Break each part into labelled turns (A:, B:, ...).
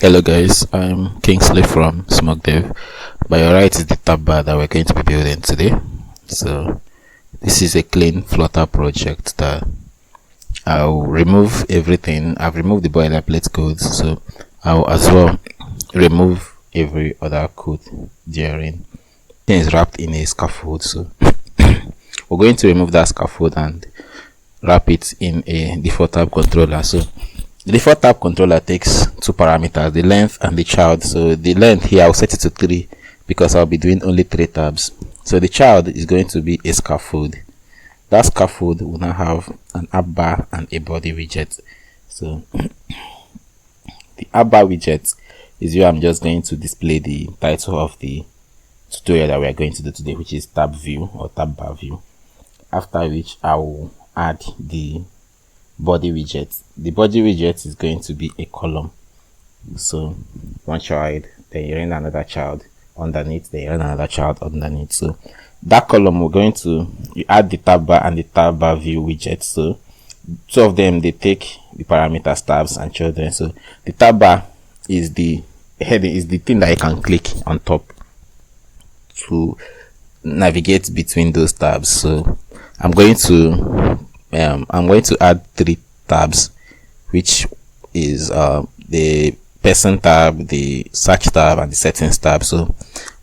A: Hello guys, I'm Kingsley from SmokeDev. By your right is the TabBar that we're going to be building today. So this is a clean Flutter project that I'll remove everything. I've removed the boilerplate codes, so I'll as well remove every other code therein. It is wrapped in a scaffold, so we're going to remove that scaffold and wrap it in a default tab controller. So the default tab controller takes two parameters, the length and the child. So the length here I'll set it to 3 because I'll be doing only 3 tabs. So the child is going to be a scaffold. That scaffold will now have an app bar and a body widget. So the app bar widget is where I'm just going to display the title of the tutorial that we are going to do today, which is TabView or TabBarView. After which I will add the body widget. The body widget is going to be a column. So one child, then you run another child underneath, then you run another child underneath. So that column, we're going to add the TabBar and the TabBarView widget. So two of them, they take the parameters tabs and children. So the TabBar is the heading, is the thing that you can click on top to navigate between those tabs. So I'm going to add 3 tabs, which is the person tab, the search tab, and the settings tab. So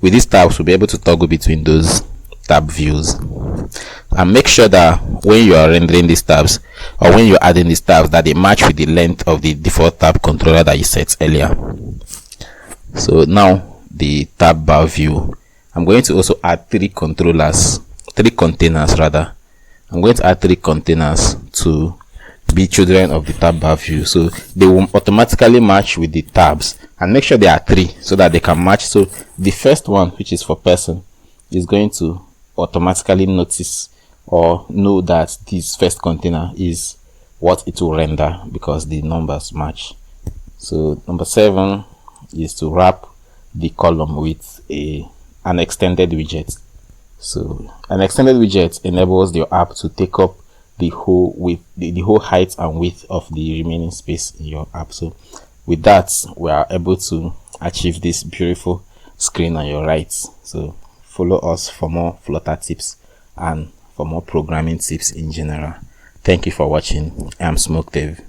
A: with these tabs, we'll be able to toggle between those tab views, and make sure that when you are rendering these tabs or when you're adding these tabs, that they match with the length of the default tab controller that you set earlier. So now the TabBar view, I'm going to also add 3 containers rather. I'm going to add 3 containers to be children of the TabBar view, so they will automatically match with the tabs, and make sure they are 3 so that they can match. So the first one, which is for person, is going to automatically notice or know that this first container is what it will render because the numbers match. So number 7 is to wrap the column with an extended widget. So an extended widget enables your app to take up the whole width, the whole height and width of the remaining space in your app. So with that, we are able to achieve this beautiful screen on your right. So follow us for more Flutter tips and for more programming tips in general. Thank you for watching. I'm SmokeDev.